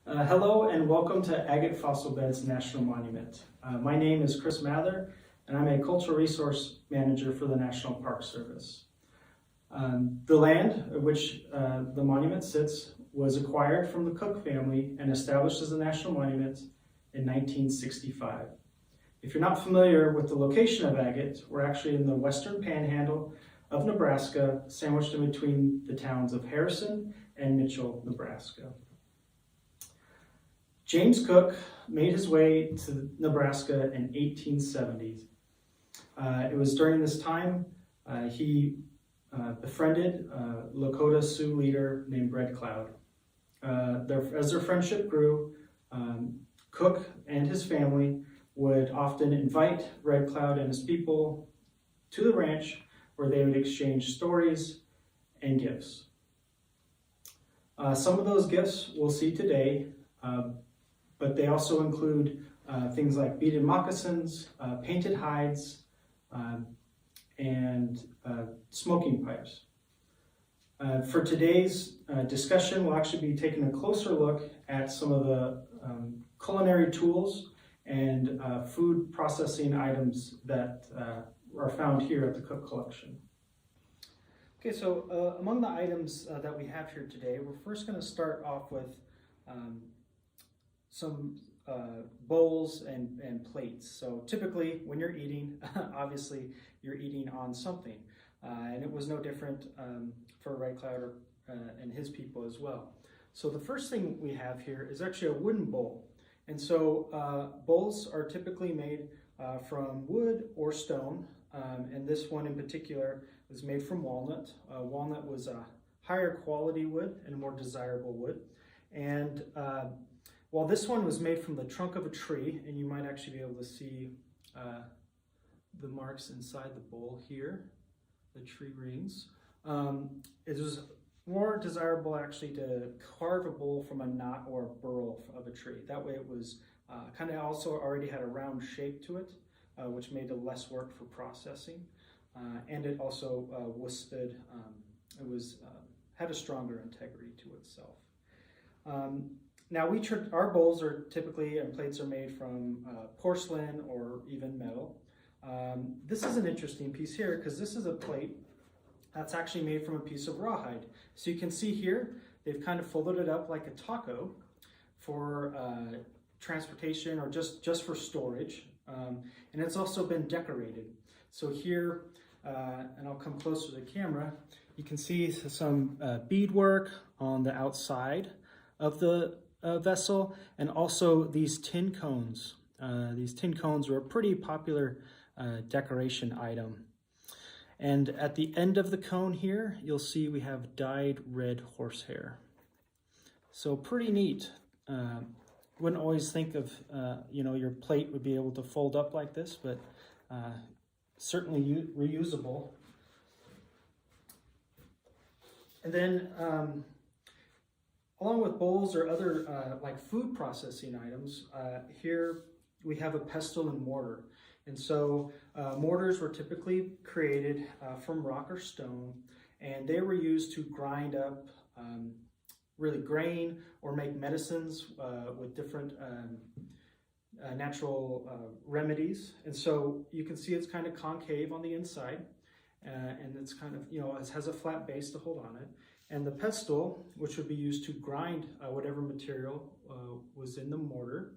Hello and welcome to Agate Fossil Beds National Monument. My name is Chris Mather and I'm a Cultural Resource Manager for the National Park Service. The land at which the monument sits was acquired from the Cook family and established as a national monument in 1965. If you're not familiar with the location of Agate, we're actually in the western panhandle of Nebraska, sandwiched in between the towns of Harrison and Mitchell, Nebraska. James Cook made his way to Nebraska in 1870. It was during this time he befriended a Lakota Sioux leader named Red Cloud. As their friendship grew, Cook and his family would often invite Red Cloud and his people to the ranch where they would exchange stories and gifts. Some of those gifts we'll see today, but they also include things like beaded moccasins, painted hides, and smoking pipes. For today's discussion, we'll actually be taking a closer look at some of the culinary tools and food processing items that are found here at the Cook Collection. Okay, so among the items that we have here today, we're first going to start off with some bowls and plates. So typically when you're eating, obviously you're eating on something. And it was no different for Red Cloud and his people as well. So the first thing we have here is actually a wooden bowl. And so bowls are typically made from wood or stone. And this one in particular is made from walnut. Walnut was a higher quality wood and a more desirable wood. And while this one was made from the trunk of a tree, and you might actually be able to see the marks inside the bowl here, the tree rings. It was more desirable actually to carve a bowl from a knot or a burl of a tree. That way it was kind of also already had a round shape to it, which made it less work for processing. And it also withstood, had a stronger integrity to itself. Now our bowls are typically, and plates are made from porcelain or even metal. This is an interesting piece here because this is a plate that's actually made from a piece of rawhide. So you can see here, they've kind of folded it up like a taco for transportation or just for storage. And it's also been decorated. So here, and I'll come closer to the camera, you can see some beadwork on the outside of the vessel, and also these tin cones. These tin cones were a pretty popular decoration item. And at the end of the cone here, you'll see we have dyed red horsehair. So pretty neat. Wouldn't always think of, your plate would be able to fold up like this, but certainly reusable. And then, along with bowls or other like food processing items, here we have a pestle and mortar. And so mortars were typically created from rock or stone, and they were used to grind up really grain or make medicines with different natural remedies. And so you can see it's kind of concave on the inside, and it's kind of, it has a flat base to hold on it. And the pestle, which would be used to grind whatever material was in the mortar,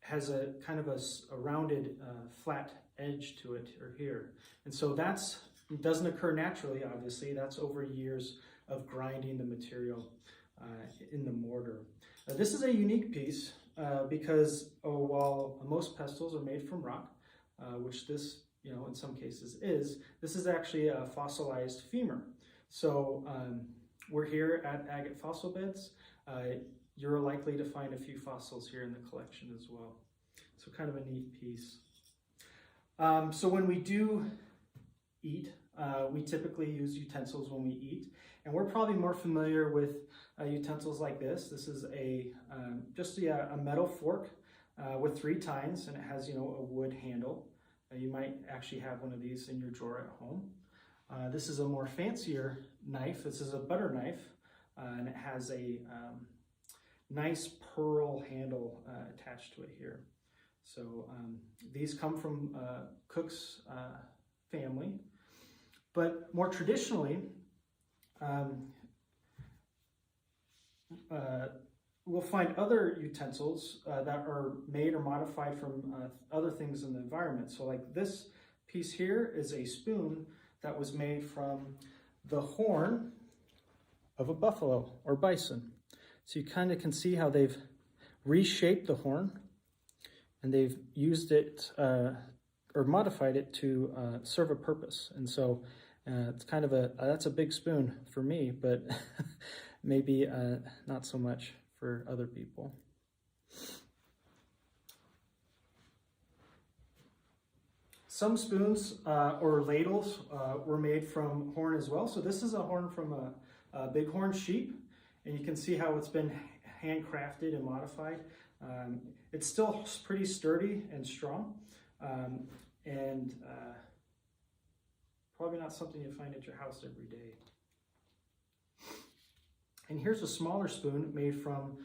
has a kind of a rounded flat edge to it or here. And so it doesn't occur naturally, obviously. That's over years of grinding the material in the mortar. This is a unique piece because while most pestles are made from rock, which this, in some cases this is actually a fossilized femur. So we're here at Agate Fossil Beds. You're likely to find a few fossils here in the collection as well. So kind of a neat piece. So when we do eat, we typically use utensils when we eat. And we're probably more familiar with utensils like this. This is just a metal fork with 3 tines, and it has, a wood handle. You might actually have one of these in your drawer at home. This is a more fancier knife. This is a butter knife, and it has a nice pearl handle attached to it here. So these come from Cook's family, but more traditionally, we'll find other utensils that are made or modified from other things in the environment. So like this piece here is a spoon that was made from the horn of a buffalo or bison. So you kind of can see how they've reshaped the horn and they've used it or modified it to serve a purpose. And so it's kind of that's a big spoon for me, but maybe not so much for other people. Some spoons or ladles were made from horn as well. So this is a horn from a bighorn sheep, and you can see how it's been handcrafted and modified. It's still pretty sturdy and strong, and probably not something you find at your house every day. And here's a smaller spoon made from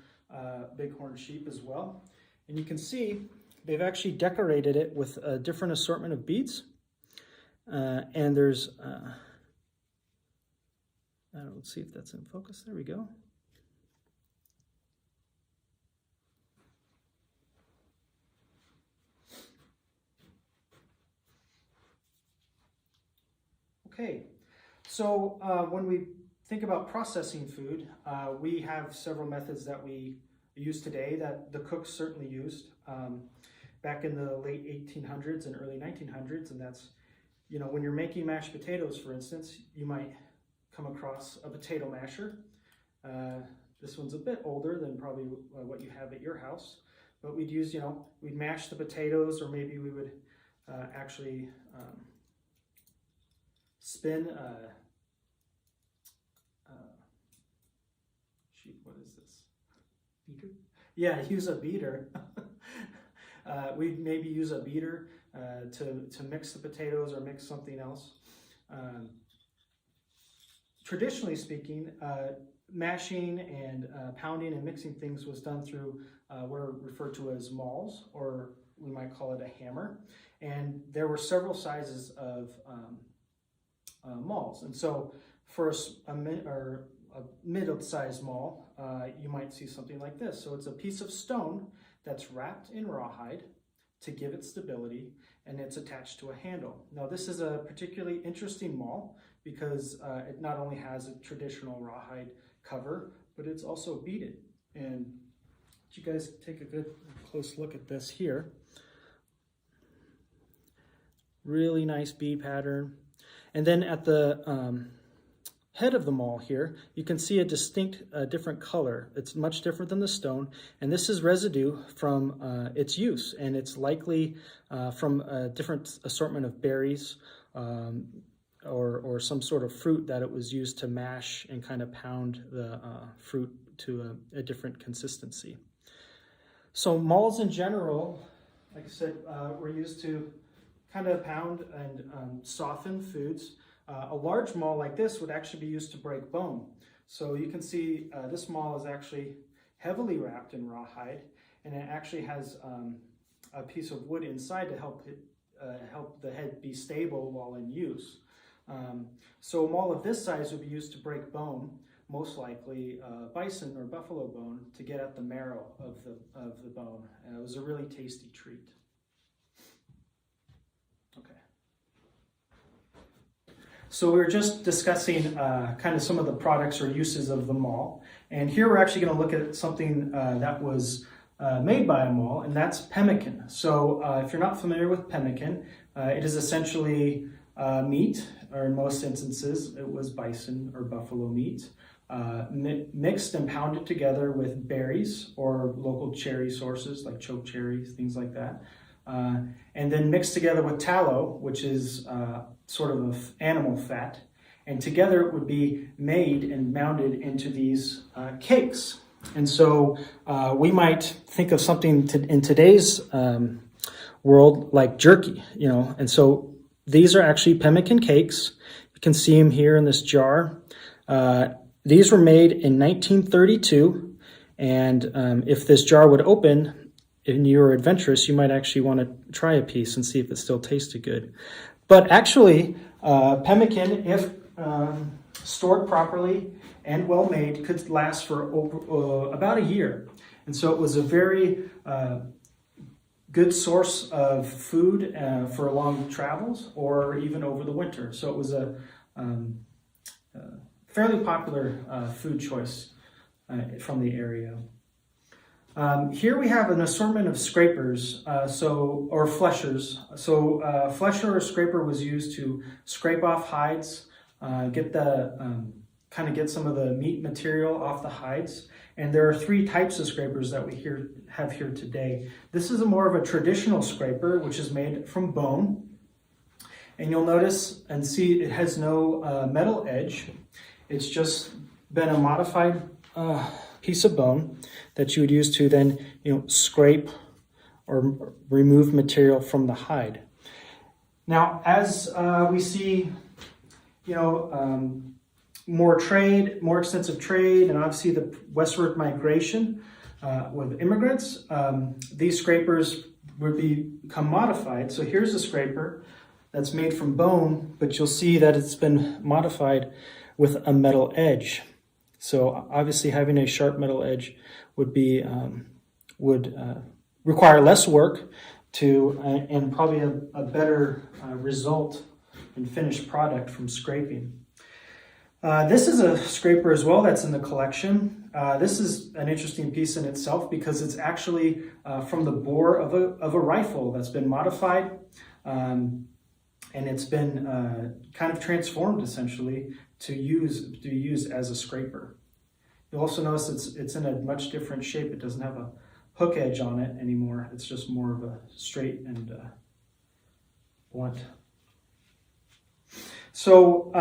bighorn sheep as well. And you can see they've actually decorated it with a different assortment of beads. And there's, let's see if that's in focus. There we go. Okay, so when we think about processing food, we have several methods that we use today that the cooks certainly used back in the late 1800s and early 1900s. And that's, you know, when you're making mashed potatoes, for instance, you might come across a potato masher. This one's a bit older than probably what you have at your house, but we'd use, you know, we'd mash the potatoes, or maybe we would actually spin what is this? Beater? Yeah, use a beater. We'd maybe use a beater to mix the potatoes or mix something else. Traditionally speaking, mashing and pounding and mixing things was done through what are referred to as mauls, or we might call it a hammer. And there were several sizes of mauls. And so for a middle-sized maul, you might see something like this. So it's a piece of stone that's wrapped in rawhide to give it stability, and it's attached to a handle. Now this is a particularly interesting maul because it not only has a traditional rawhide cover, but it's also beaded. And you guys take a good close look at this here. Really nice bead pattern. And then at the head of the maul here, you can see a distinct different color. It's much different than the stone, and this is residue from its use, and it's likely from a different assortment of berries or some sort of fruit that it was used to mash and kind of pound the fruit to a different consistency. So mauls in general, like I said, were used to kind of pound and soften foods. A large maul like this would actually be used to break bone. So you can see this maul is actually heavily wrapped in rawhide, and it actually has a piece of wood inside to help the head be stable while in use. So a maul of this size would be used to break bone, most likely bison or buffalo bone, to get at the marrow of the bone. It was a really tasty treat. So we were just discussing kind of some of the products or uses of the maul. And here we're actually going to look at something that was made by a maul, and that's pemmican. So if you're not familiar with pemmican, it is essentially meat, or in most instances it was bison or buffalo meat, mixed and pounded together with berries or local cherry sources like choke cherries, things like that. And then mixed together with tallow, which is sort of animal fat, and together it would be made and mounded into these cakes. And so we might think of something in today's world like jerky, you know, and so these are actually pemmican cakes. You can see them here in this jar. These were made in 1932, And if this jar would open and you were adventurous, you might actually want to try a piece and see if it still tasted good. But actually, pemmican, if stored properly and well made, could last for about a year. And so it was a very good source of food for long travels or even over the winter. So it was a fairly popular food choice from the area. Here we have an assortment of scrapers, or fleshers. So flesher or scraper was used to scrape off hides, get get some of the meat material off the hides. And there are 3 types of scrapers that we have here today. This is more of a traditional scraper, which is made from bone. And you'll notice and see it has no metal edge. It's just been a modified piece of bone that you would use to then, scrape or remove material from the hide. Now, as we see, more extensive trade, and obviously the westward migration with immigrants, these scrapers would become modified. So here's a scraper that's made from bone, but you'll see that it's been modified with a metal edge. So obviously having a sharp metal edge would require less work and probably a better result and finished product from scraping. This is a scraper as well that's in the collection. This is an interesting piece in itself because it's actually from the bore of a rifle that's been modified, and it's been kind of transformed essentially to be used as a scraper. You'll also notice it's in a much different shape. It doesn't have a hook edge on it anymore. It's just more of a straight and blunt. So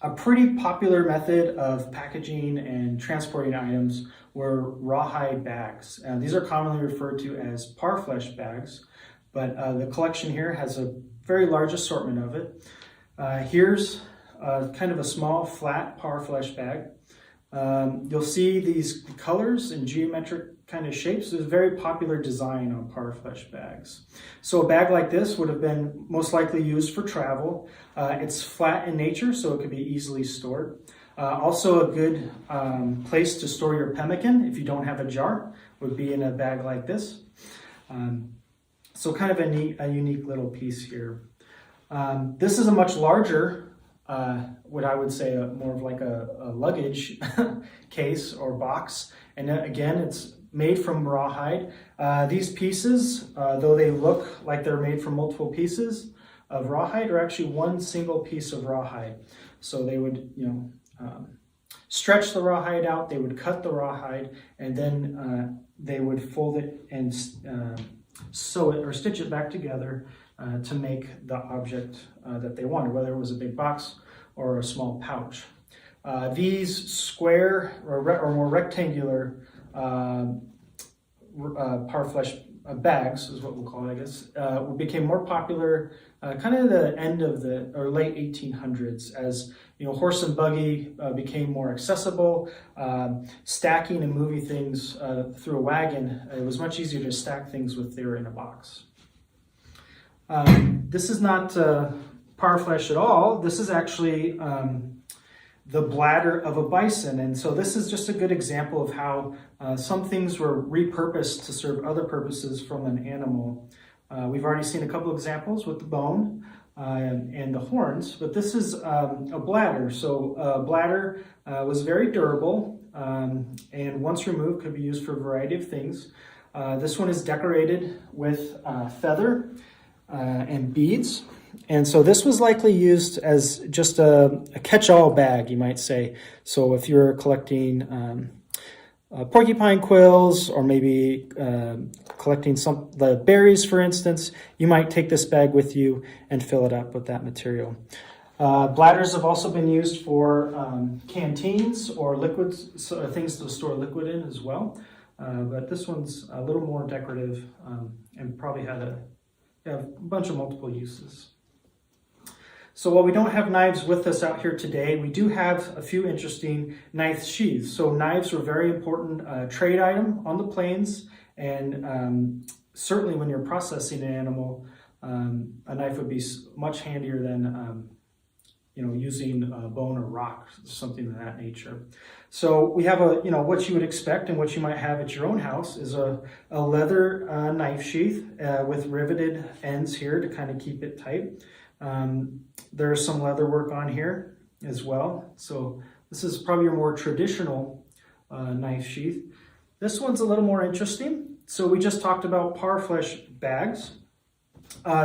a pretty popular method of packaging and transporting items were rawhide bags. These are commonly referred to as parfleche bags, but the collection here has a very large assortment of it. Here's kind of a small flat parfleche bag. You'll see these colors and geometric kind of shapes. There's a very popular design on parfleche bags. So a bag like this would have been most likely used for travel. It's flat in nature, so it could be easily stored. Also a good place to store your pemmican, if you don't have a jar, would be in a bag like this. So kind of a unique little piece here. This is a much larger, what I would say more of like a luggage case or box. And again, it's made from rawhide. These pieces, though they look like they're made from multiple pieces of rawhide, are actually one single piece of rawhide. So they would, stretch the rawhide out, they would cut the rawhide, and then they would fold it and sew it or stitch it back together to make the object that they wanted, whether it was a big box or a small pouch. These square or more rectangular parfleche bags, is what we'll call it, I guess, became more popular kind of the end of the late 1800s as horse and buggy became more accessible. Stacking and moving things through a wagon, it was much easier to stack things if they were in a box. This is not parfleche at all. This is actually the bladder of a bison. And so this is just a good example of how some things were repurposed to serve other purposes from an animal. We've already seen a couple examples with the bone and the horns, but this is a bladder. So a bladder was very durable and once removed could be used for a variety of things. This one is decorated with feather and beads. And so this was likely used as just a catch-all bag, you might say. So if you're collecting porcupine quills or maybe collecting the berries, for instance, you might take this bag with you and fill it up with that material. Bladders have also been used for canteens or liquids, so things to store liquid in as well. But this one's a little more decorative and probably had a bunch of multiple uses. So while we don't have knives with us out here today, we do have a few interesting knife sheaths. So knives were a very important trade item on the plains, and certainly when you're processing an animal, a knife would be much handier than using a bone or rock, something of that nature. So we have what you would expect and what you might have at your own house is a leather knife sheath with riveted ends here to kind of keep it tight. There's some leather work on here as well. So this is probably your more traditional knife sheath. This one's a little more interesting. So we just talked about parfleche bags.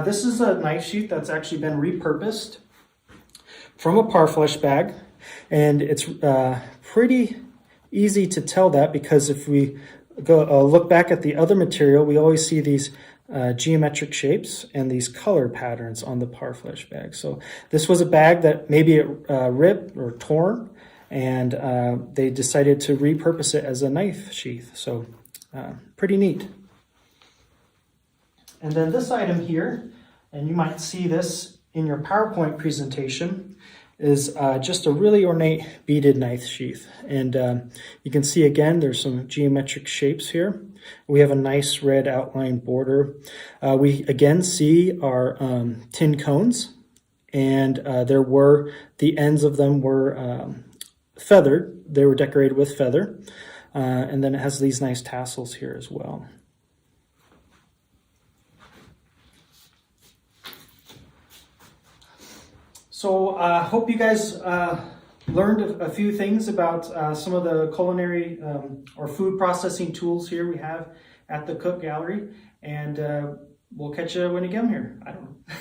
This is a knife sheath that's actually been repurposed from a parfleche bag, and it's pretty easy to tell that because if we go look back at the other material, we always see these geometric shapes and these color patterns on the parfleche bag. So this was a bag that maybe it ripped or torn, and they decided to repurpose it as a knife sheath. So pretty neat. And then this item here, and you might see this in your PowerPoint presentation, is just a really ornate beaded knife sheath. And you can see again, there's some geometric shapes here. We have a nice red outline border. We again see our tin cones, and the ends of them were feathered. They were decorated with feather. And then it has these nice tassels here as well. So I hope you guys learned a few things about some of the culinary or food processing tools here we have at the Cook Gallery. And we'll catch you when you come here. I don't know.